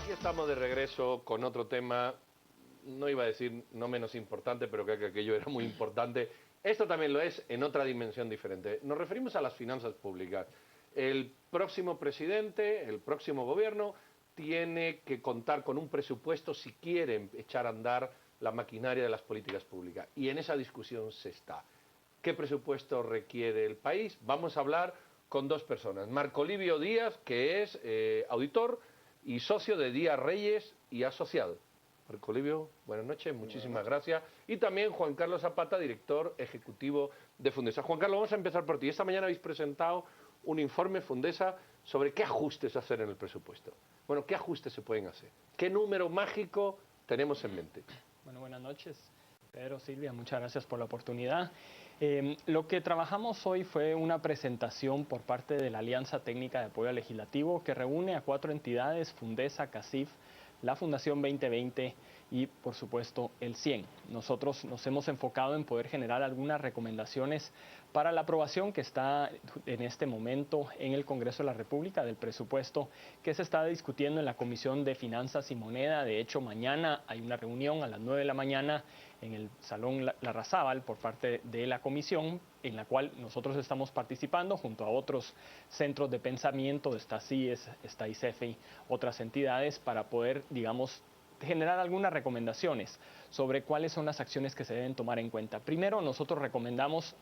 Aquí estamos de regreso con otro tema, no iba a decir no menos importante, pero creo que aquello era muy importante. Esto también lo es en otra dimensión diferente. Nos referimos a las finanzas públicas. El próximo presidente, el próximo gobierno, tiene que contar con un presupuesto si quiere echar a andar la maquinaria de las políticas públicas. Y en esa discusión se está. ¿Qué presupuesto requiere el país? Vamos a hablar con dos personas. Marco Livio Díaz, que es auditor y socio de Díaz Reyes y asociado. Marco Livio, buenas noches, muchísimas gracias. Y también Juan Carlos Zapata, director ejecutivo de Fundesa. Juan Carlos, vamos a empezar por ti. Esta mañana habéis presentado un informe Fundesa sobre qué ajustes hacer en el presupuesto. Bueno, ¿qué ajustes se pueden hacer? ¿Qué número mágico tenemos en mente? Bueno, buenas noches, Pedro, Silvia, muchas gracias por la oportunidad. Lo que trabajamos hoy fue una presentación por parte de la Alianza Técnica de Apoyo Legislativo que reúne a 4 entidades, Fundesa, CACIF, la Fundación 2020 y, por supuesto, el CIEN. Nosotros nos hemos enfocado en poder generar algunas recomendaciones para la aprobación que está en este momento en el Congreso de la República del presupuesto que se está discutiendo en la Comisión de Finanzas y Moneda. De hecho, mañana hay una reunión a las 9 de la mañana en el Salón Larrazábal por parte de la comisión, en la cual nosotros estamos participando junto a otros centros de pensamiento, está CIES, está ICEFI, otras entidades, para poder, digamos, generar algunas recomendaciones sobre cuáles son las acciones que se deben tomar en cuenta. Primero, nosotros recomendamos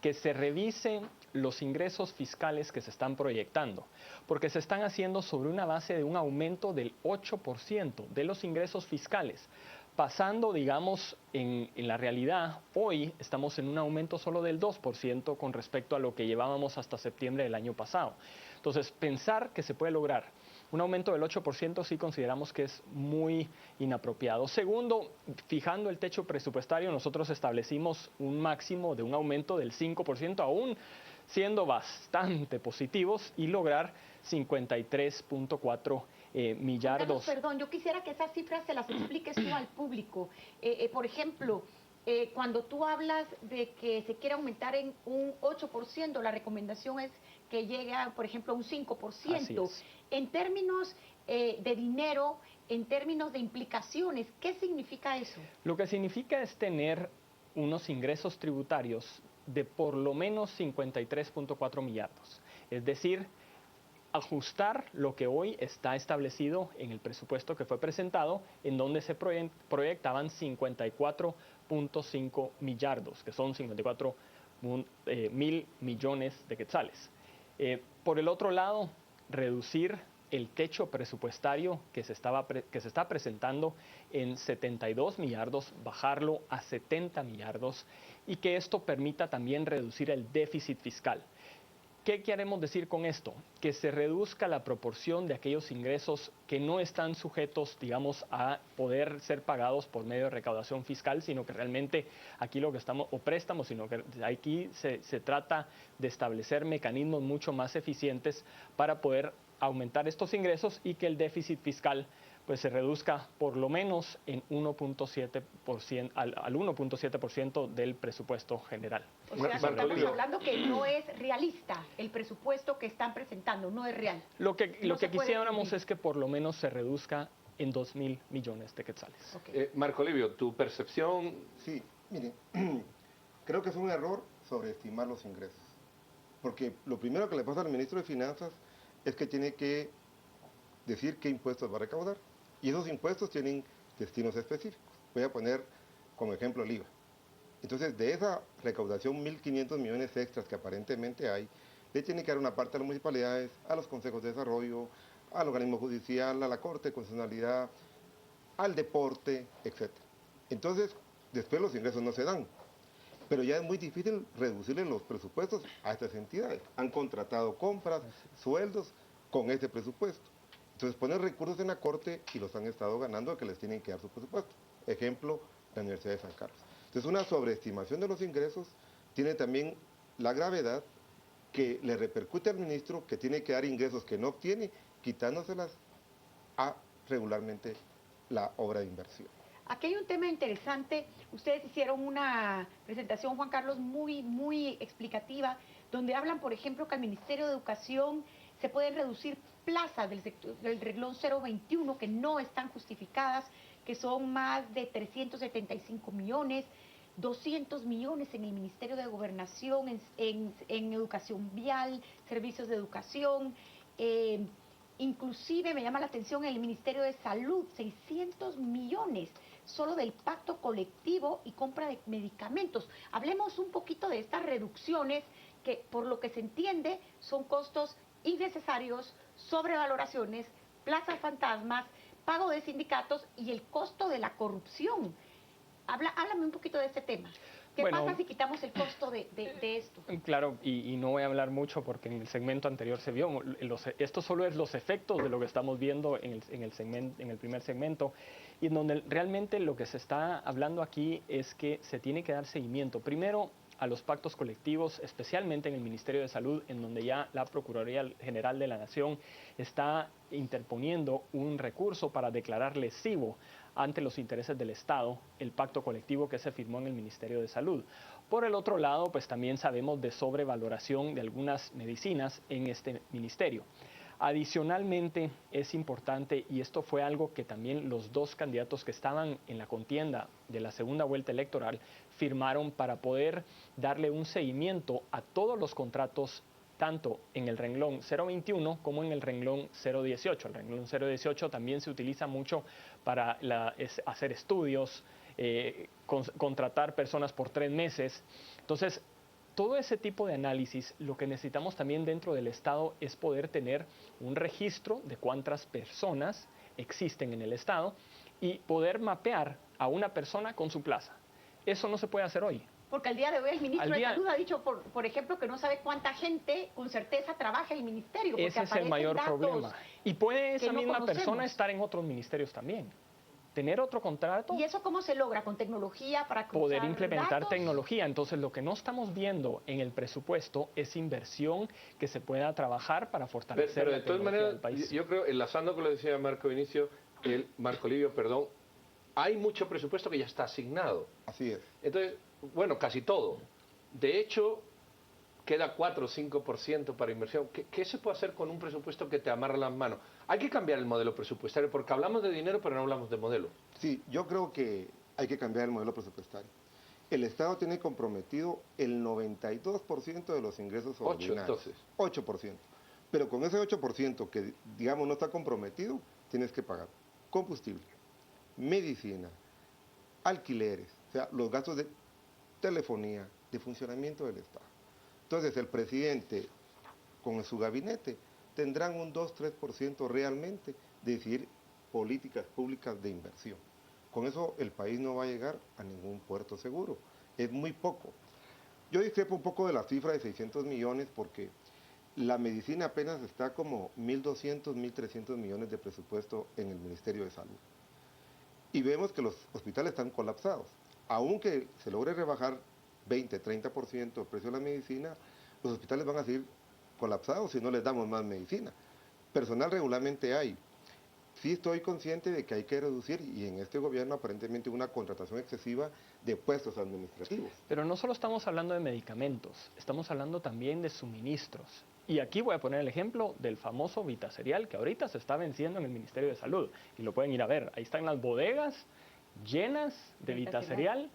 que se revisen los ingresos fiscales que se están proyectando, porque se están haciendo sobre una base de un aumento del 8% de los ingresos fiscales, pasando, digamos, en la realidad, hoy estamos en un aumento solo del 2% con respecto a lo que llevábamos hasta septiembre del año pasado. Entonces, pensar que se puede lograr un aumento del 8% sí consideramos que es muy inapropiado. Segundo, fijando el techo presupuestario, nosotros establecimos un máximo de un aumento del 5%, aún siendo bastante positivos, y lograr 53.4 millardos. Carlos, perdón, yo quisiera que esas cifras se las expliques tú al público. Por ejemplo, cuando tú hablas de que se quiere aumentar en un 8%, la recomendación es que llegue a, por ejemplo, un 5%. Así es. En términos de dinero, en términos de implicaciones, ¿qué significa eso? Lo que significa es tener unos ingresos tributarios de por lo menos 53.4 millardos. Es decir, ajustar lo que hoy está establecido en el presupuesto que fue presentado, en donde se proyectaban 54.5 millardos, que son 54 mil millones de quetzales. Por el otro lado, reducir el techo presupuestario que se está presentando en 72 millardos, bajarlo a 70 millardos, y que esto permita también reducir el déficit fiscal. ¿Qué queremos decir con esto? Que se reduzca la proporción de aquellos ingresos que no están sujetos, digamos, a poder ser pagados por medio de recaudación fiscal, sino que realmente aquí lo que estamos, o préstamos, sino que aquí se trata de establecer mecanismos mucho más eficientes para poder aumentar estos ingresos y que el déficit fiscal pues se reduzca por lo menos en 1.7% al 1.7% del presupuesto general. O sea, estamos hablando que no es realista el presupuesto que están presentando, no es real. Lo que quisiéramos es que por lo menos se reduzca en 2.000 millones de quetzales. Okay. Marco Livio, ¿tu percepción? Sí, mire, creo que es un error sobreestimar los ingresos. Porque lo primero que le pasa al ministro de Finanzas es que tiene que decir qué impuestos va a recaudar. Y esos impuestos tienen destinos específicos. Voy a poner como ejemplo el IVA. Entonces, de esa recaudación, 1.500 millones extras que aparentemente hay, le tiene que dar una parte a las municipalidades, a los consejos de desarrollo, al organismo judicial, a la Corte de Constitucionalidad, al deporte, etc. Entonces, después los ingresos no se dan. Pero ya es muy difícil reducirle los presupuestos a estas entidades. Han contratado compras, sueldos con este presupuesto. Entonces ponen recursos en la Corte y los han estado ganando que les tienen que dar su presupuesto. Ejemplo, la Universidad de San Carlos. Entonces una sobreestimación de los ingresos tiene también la gravedad que le repercute al ministro, que tiene que dar ingresos que no obtiene, quitándoselas a regularmente la obra de inversión. Aquí hay un tema interesante. Ustedes hicieron una presentación, Juan Carlos, muy explicativa, donde hablan, por ejemplo, que al Ministerio de Educación se pueden reducir plazas del renglón 021 que no están justificadas, que son más de 375 millones, 200 millones en el Ministerio de Gobernación, en educación vial, servicios de educación, inclusive me llama la atención el Ministerio de Salud, 600 millones solo del pacto colectivo y compra de medicamentos. Hablemos un poquito de estas reducciones que, por lo que se entiende, son costos innecesarios, sobrevaloraciones, plazas fantasmas, pago de sindicatos y el costo de la corrupción. Háblame un poquito de este tema. ¿Qué pasa si quitamos el costo de esto? Claro, y no voy a hablar mucho porque en el segmento anterior se vio, esto solo es los efectos de lo que estamos viendo en el primer segmento, y en donde realmente lo que se está hablando aquí es que se tiene que dar seguimiento, primero a los pactos colectivos, especialmente en el Ministerio de Salud, en donde ya la Procuraduría General de la Nación está interponiendo un recurso para declarar lesivo ante los intereses del Estado el pacto colectivo que se firmó en el Ministerio de Salud. Por el otro lado, pues también sabemos de sobrevaloración de algunas medicinas en este ministerio. Adicionalmente, es importante, y esto fue algo que también los dos candidatos que estaban en la contienda de la segunda vuelta electoral firmaron para poder darle un seguimiento a todos los contratos, tanto en el renglón 021 como en el renglón 018. El renglón 018 también se utiliza mucho para hacer estudios, contratar personas por 3 meses. Entonces, todo ese tipo de análisis, lo que necesitamos también dentro del Estado es poder tener un registro de cuántas personas existen en el Estado y poder mapear a una persona con su plaza. Eso no se puede hacer hoy. Porque al día de hoy el ministro de Salud ha dicho, por ejemplo, que no sabe cuánta gente con certeza trabaja en el ministerio. Ese es el mayor problema. Y puede esa misma persona estar en otros ministerios también. Tener otro contrato. ¿Y eso cómo se logra? ¿Con tecnología para cruzar poder implementar datos? Tecnología. Entonces, lo que no estamos viendo en el presupuesto es inversión que se pueda trabajar para fortalecer pero la de todas tecnología maneras, del país. Yo creo, enlazando con lo que decía Marco Livio, hay mucho presupuesto que ya está asignado. Así es. Entonces, bueno, casi todo. De hecho, queda 4 o 5% para inversión. ¿Qué se puede hacer con un presupuesto que te amarra las manos? Hay que cambiar el modelo presupuestario, porque hablamos de dinero, pero no hablamos de modelo. Sí, yo creo que hay que cambiar el modelo presupuestario. El Estado tiene comprometido el 92% de los ingresos ordinarios. 8%. Pero con ese 8% que, digamos, no está comprometido, tienes que pagar combustible, medicina, alquileres, o sea, los gastos de telefonía, de funcionamiento del Estado. Entonces, el presidente, con su gabinete, tendrán un 2-3% realmente de decidir políticas públicas de inversión. Con eso el país no va a llegar a ningún puerto seguro. Es muy poco. Yo discrepo un poco de la cifra de 600 millones porque la medicina apenas está como 1.200, 1.300 millones de presupuesto en el Ministerio de Salud. Y vemos que los hospitales están colapsados. Aunque se logre rebajar 20-30% el precio de la medicina, los hospitales van a seguir colapsados si no les damos más medicina. Personal regularmente hay. Sí estoy consciente de que hay que reducir, y en este gobierno aparentemente una contratación excesiva de puestos administrativos. Pero no solo estamos hablando de medicamentos, estamos hablando también de suministros. Y aquí voy a poner el ejemplo del famoso Vitacerial, que ahorita se está venciendo en el Ministerio de Salud. Y lo pueden ir a ver. Ahí están las bodegas llenas de Vitacerial.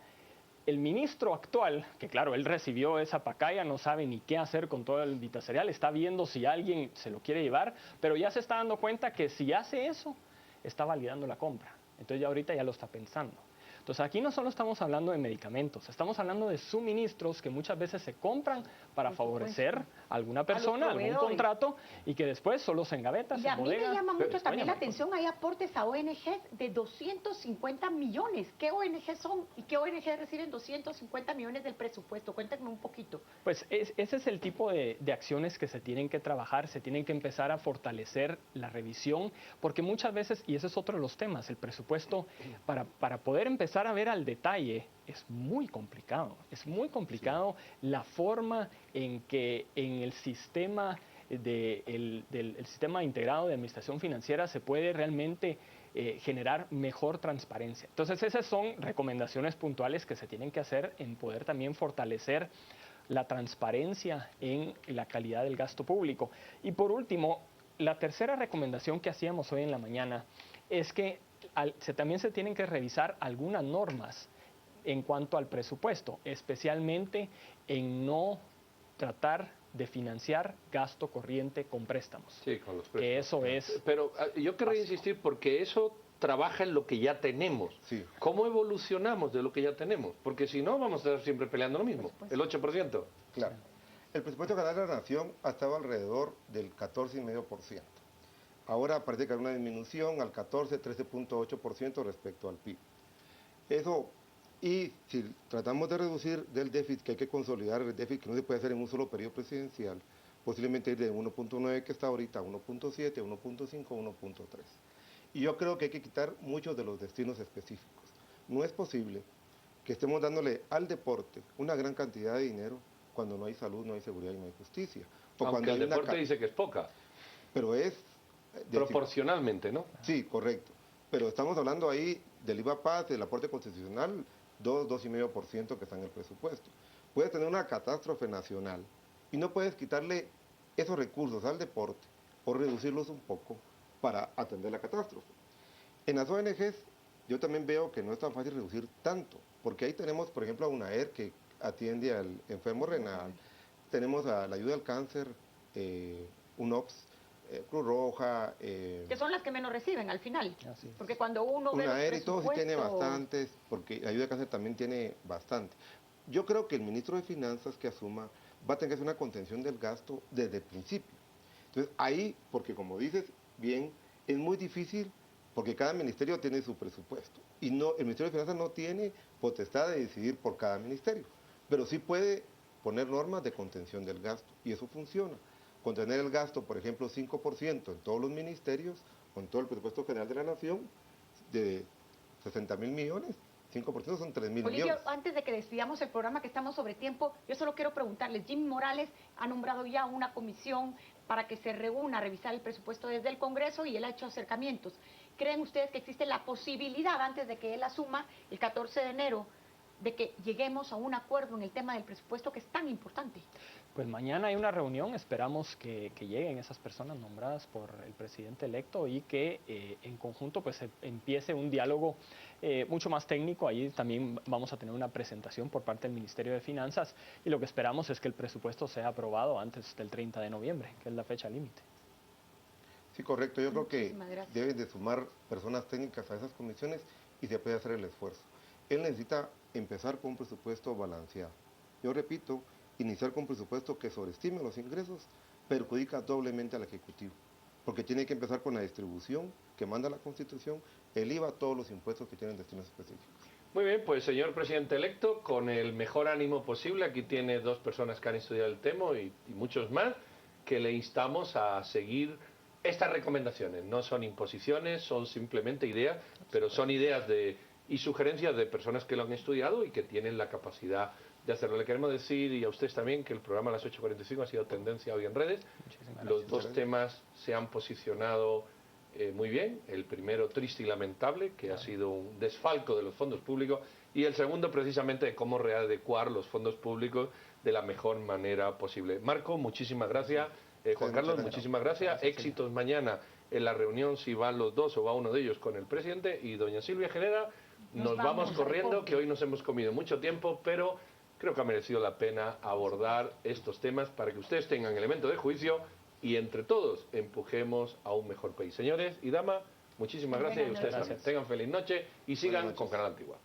El ministro actual, que claro, él recibió esa pacaya, no sabe ni qué hacer con todo el Vitacerial, está viendo si alguien se lo quiere llevar, pero ya se está dando cuenta que si hace eso, está validando la compra. Entonces ya ahorita ya lo está pensando. Entonces aquí no solo estamos hablando de medicamentos, estamos hablando de suministros que muchas veces se compran para favorecer a alguna persona, algún contrato, y que después solo se engaveta. Y a mí me llama mucho también la atención, hay aportes a ONGs de 250 millones. ¿Qué ONGs son y qué ONGs reciben 250 millones del presupuesto? Cuéntenme un poquito. Pues ese es el tipo de acciones que se tienen que trabajar, se tienen que empezar a fortalecer la revisión, porque muchas veces, y ese es otro de los temas, el presupuesto, para poder empezar a ver al detalle, es muy complicado. Es muy complicado la forma en que en el sistema del sistema integrado de administración financiera se puede realmente generar mejor transparencia. Entonces esas son recomendaciones puntuales que se tienen que hacer en poder también fortalecer la transparencia en la calidad del gasto público. Y por último, La tercera recomendación que hacíamos hoy en la mañana es que también se tienen que revisar algunas normas en cuanto al presupuesto, especialmente en no tratar de financiar gasto corriente con préstamos. Sí, con los préstamos. Que eso es... Pero yo querría insistir porque eso trabaja en lo que ya tenemos. Sí. ¿Cómo evolucionamos de lo que ya tenemos? Porque si no, vamos a estar siempre peleando lo mismo, el 8%. Claro. El presupuesto general de la Nación ha estado alrededor del 14,5%. Ahora parece que hay una disminución al 14, 13,8% respecto al PIB. Eso, y si tratamos de reducir del déficit, que hay que consolidar el déficit, que no se puede hacer en un solo periodo presidencial, posiblemente ir de 1,9 que está ahorita a 1,7, 1,5, 1,3. Y yo creo que hay que quitar muchos de los destinos específicos. No es posible que estemos dándole al deporte una gran cantidad de dinero cuando no hay salud, no hay seguridad y no hay justicia. O Aunque cuando el hay deporte dice que es poca, pero es... proporcionalmente, ¿no? Sí, correcto. Pero estamos hablando ahí del IVA PAS, del aporte constitucional, 2,5% que está en el presupuesto. Puedes tener una catástrofe nacional y no puedes quitarle esos recursos al deporte o reducirlos un poco para atender la catástrofe. En las ONGs yo también veo que no es tan fácil reducir tanto, porque ahí tenemos, por ejemplo, a UNAER que atiende al enfermo renal, tenemos a la ayuda al cáncer, UNOPS, Cruz Roja... que son las que menos reciben al final. Así es. Porque cuando uno ve los UNAER y todo sí tiene presupuestos- bastantes, porque la ayuda al cáncer también tiene bastante. Yo creo que el ministro de Finanzas que asuma va a tener que hacer una contención del gasto desde el principio. Entonces ahí, porque como dices bien, es muy difícil porque cada ministerio tiene su presupuesto y no, el Ministerio de Finanzas no tiene potestad de decidir por cada ministerio, pero sí puede poner normas de contención del gasto y eso funciona. Contener el gasto, por ejemplo, 5% en todos los ministerios, con todo el presupuesto general de la Nación, de 60,000 millones, 5% son 3,000 Olivia, millones. antes de que despidamos el programa, que estamos sobre tiempo, yo solo quiero preguntarles, Jimmy Morales ha nombrado ya una comisión para que se reúna a revisar el presupuesto desde el Congreso y él ha hecho acercamientos. ¿Creen ustedes que existe la posibilidad, antes de que él asuma el 14 de enero, de que lleguemos a un acuerdo en el tema del presupuesto que es tan importante? Pues mañana hay una reunión, esperamos que lleguen esas personas nombradas por el presidente electo y que en conjunto pues empiece un diálogo mucho más técnico. Ahí también vamos a tener una presentación por parte del Ministerio de Finanzas y lo que esperamos es que el presupuesto sea aprobado antes del 30 de noviembre, que es la fecha límite. Sí, correcto. Yo creo que Muchísimas gracias. deben de sumar personas técnicas a esas comisiones y se puede hacer el esfuerzo. Él necesita empezar con un presupuesto balanceado. Yo repito, iniciar con un presupuesto que sobreestime los ingresos perjudica doblemente al Ejecutivo, porque tiene que empezar con la distribución que manda la Constitución, el IVA, todos los impuestos que tienen destinos específicos. Muy bien, pues señor presidente electo, con el mejor ánimo posible, aquí tiene 2 personas que han estudiado el tema y muchos más, que le instamos a seguir estas recomendaciones. No son imposiciones, son simplemente ideas, pero son ideas y sugerencias de personas que lo han estudiado y que tienen la capacidad de hacerlo. Le queremos decir, y a ustedes también, que el programa a las 8:45 ha sido tendencia hoy en redes. Muchísimas Los gracias. 2 temas se han posicionado muy bien. El primero, triste y lamentable, que ha sido un desfalco de los fondos públicos, y el segundo, precisamente, de cómo readecuar los fondos públicos de la mejor manera posible. Marco, muchísimas gracias. Juan Sí, Carlos, muchas muchísimas gracias. Éxitos mañana en la reunión, si van los 2 o va uno de ellos con el presidente. Y doña Silvia Genera, nos vamos al corriendo, deporte. que hoy nos hemos comido mucho tiempo, pero creo que ha merecido la pena abordar estos temas para que ustedes tengan elemento de juicio y entre todos empujemos a un mejor país. Señores y damas, muchísimas gracias y Buenas ustedes noches. también. Tengan feliz noche y sigan Buenas con noches. Canal Antigua.